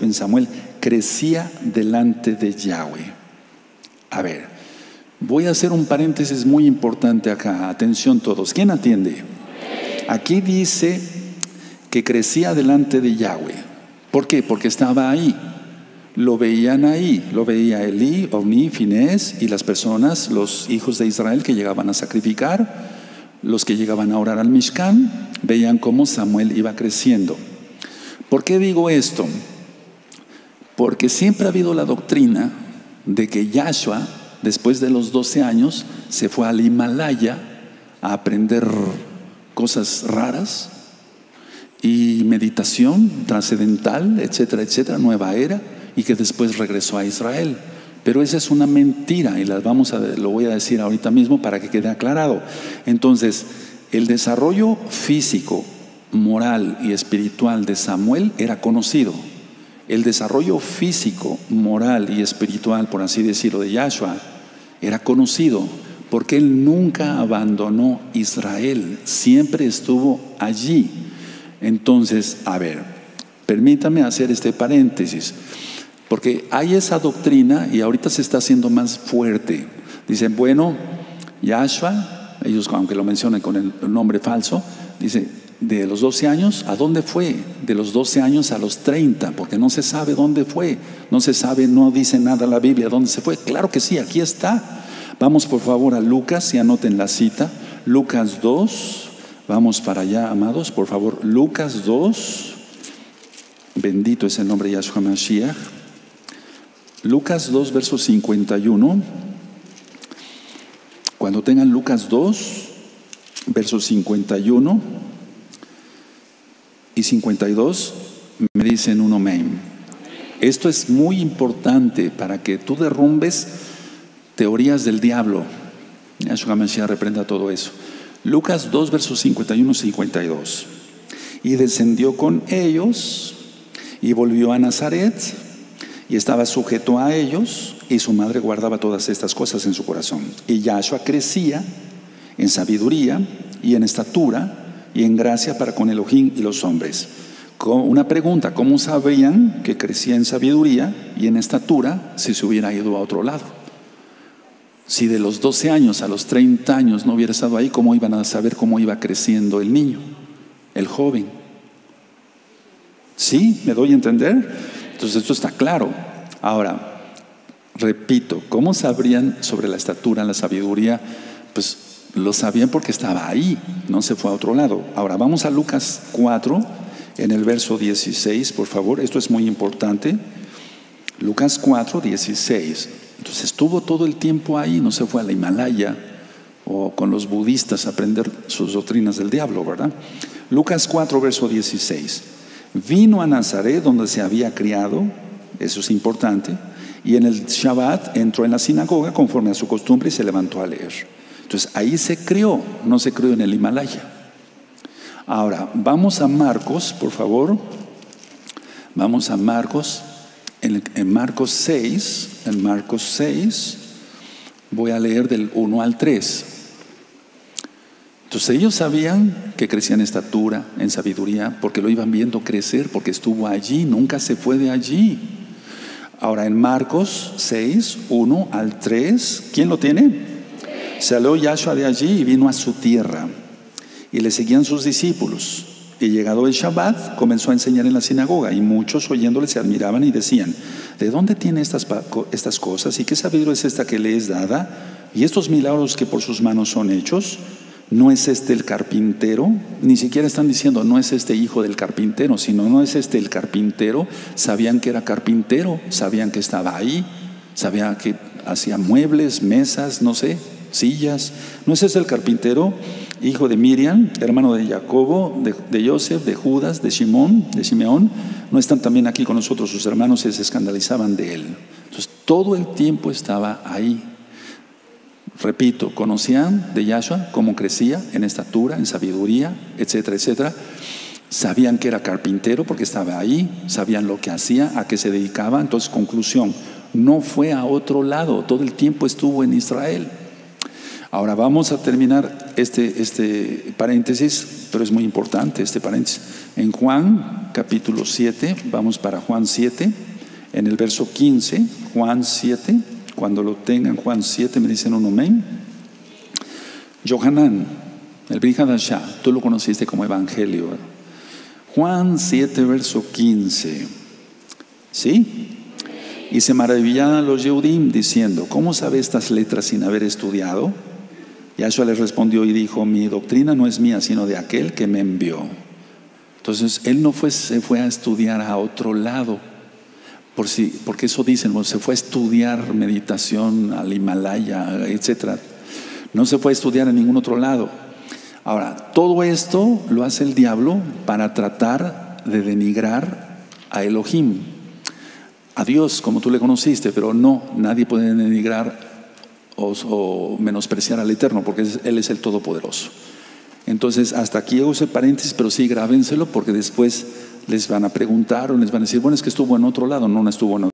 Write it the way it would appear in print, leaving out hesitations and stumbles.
joven Samuel crecía delante de Yahweh. A ver, voy a hacer un paréntesis muy importante acá. Atención todos. ¿Quién atiende? Aquí dice que crecía delante de Yahweh. ¿Por qué? Porque estaba ahí. Lo veían ahí. Lo veía Elí, Ofni, Finés y las personas, los hijos de Israel que llegaban a sacrificar, los que llegaban a orar al Mishkan, veían cómo Samuel iba creciendo. ¿Por qué digo esto? Porque siempre ha habido la doctrina de que Yahshua, después de los 12 años, se fue al Himalaya a aprender cosas raras y meditación trascendental, etcétera, etcétera, nueva era, y que después regresó a Israel. Pero esa es una mentira y lo voy a decir ahorita mismo para que quede aclarado. Entonces, el desarrollo físico, moral y espiritual de Samuel era conocido. El desarrollo físico, moral y espiritual, por así decirlo, de Yahshua era conocido porque él nunca abandonó Israel, siempre estuvo allí. Entonces, a ver, permítame hacer este paréntesis, porque hay esa doctrina y ahorita se está haciendo más fuerte. Dicen, bueno, Yahshua, ellos aunque lo mencionen con el nombre falso, dice, de los 12 años, ¿a dónde fue? De los 12 años a los 30, porque no se sabe dónde fue, no se sabe, no dice nada la Biblia dónde se fue. Claro que sí, aquí está. Vamos por favor a Lucas y anoten la cita. Lucas 2, vamos para allá, amados, por favor. Lucas 2, bendito es el nombre de Yahshua Mashiach. Lucas 2, verso 51. Cuando tengan Lucas 2, verso 51 y 52, me dicen un amén. Esto es muy importante para que tú derrumbes teorías del diablo. Yahshua Mashiach reprenda todo eso. Lucas 2, versos 51 y 52. Y descendió con ellos y volvió a Nazaret y estaba sujeto a ellos, y su madre guardaba todas estas cosas en su corazón. Y Yahshua crecía en sabiduría y en estatura y en gracia para con Elohim y los hombres. Una pregunta: ¿cómo sabrían que crecía en sabiduría y en estatura si se hubiera ido a otro lado? Si de los 12 años a los 30 años no hubiera estado ahí, ¿cómo iban a saber cómo iba creciendo el niño, el joven? ¿Sí? ¿Me doy a entender? Entonces esto está claro. Ahora, repito, ¿cómo sabrían sobre la estatura, la sabiduría? Pues lo sabían porque estaba ahí, no se fue a otro lado. Ahora vamos a Lucas 4, en el verso 16, por favor. Esto es muy importante. Lucas 4, 16. Entonces estuvo todo el tiempo ahí, no se fue a la Himalaya o con los budistas a aprender sus doctrinas del diablo, ¿verdad? Lucas 4, verso 16. Vino a Nazaret, donde se había criado, eso es importante, y en el Shabbat entró en la sinagoga conforme a su costumbre y se levantó a leer. Entonces ahí se crió, no se crió en el Himalaya. Ahora, vamos a Marcos, por favor. Vamos a Marcos, en Marcos 6, en Marcos 6, voy a leer del 1 al 3. Entonces ellos sabían que crecía en estatura, en sabiduría, porque lo iban viendo crecer, porque estuvo allí, nunca se fue de allí. Ahora en Marcos 6, 1 al 3, ¿quién lo tiene? Salió Yahshua de allí y vino a su tierra, y le seguían sus discípulos. Y llegado el Shabbat, comenzó a enseñar en la sinagoga, y muchos oyéndole se admiraban y decían: ¿de dónde tiene estas cosas? ¿Y qué sabiduría es esta que le es dada? ¿Y estos milagros que por sus manos son hechos? ¿No es este el carpintero? Ni siquiera están diciendo no es este hijo del carpintero, sino no es este el carpintero. Sabían que era carpintero, sabían que estaba ahí, sabían que hacía muebles, mesas, no sé, sillas. ¿No es este el carpintero, hijo de Miriam, hermano de Jacobo, de Joseph, de Judas, de Simeón? ¿No están también aquí con nosotros sus hermanos? Y se escandalizaban de él. Entonces todo el tiempo estaba ahí. Repito, conocían de Yahshua cómo crecía en estatura, en sabiduría, etcétera, etcétera. Sabían que era carpintero porque estaba ahí, sabían lo que hacía, a qué se dedicaba. Entonces, conclusión, no fue a otro lado, todo el tiempo estuvo en Israel. Ahora vamos a terminar este paréntesis, pero es muy importante este paréntesis. En Juan capítulo 7, vamos para Juan 7, en el verso 15, Juan 7, cuando lo tengan, Juan 7, me dicen un amén. Yohanan, el Brit Hadashah, tú lo conociste como evangelio, ¿verdad? Juan 7, verso 15, ¿sí? Y se maravillaban los Yehudim diciendo: ¿cómo sabe estas letras sin haber estudiado? Yahshua les respondió y dijo: mi doctrina no es mía, sino de aquel que me envió. Entonces él no se fue a estudiar a otro lado, porque eso dicen, se fue a estudiar meditación al Himalaya, etcétera. No se fue a estudiar en ningún otro lado. Ahora, todo esto lo hace el diablo para tratar de denigrar a Elohim, a Dios como tú le conociste, pero no, nadie puede denigrar o menospreciar al Eterno, porque Él es el Todopoderoso. Entonces, hasta aquí hago ese paréntesis, pero sí grábenselo, porque después les van a preguntar o les van a decir: bueno, es que estuvo en otro lado. No, no estuvo en otro lado.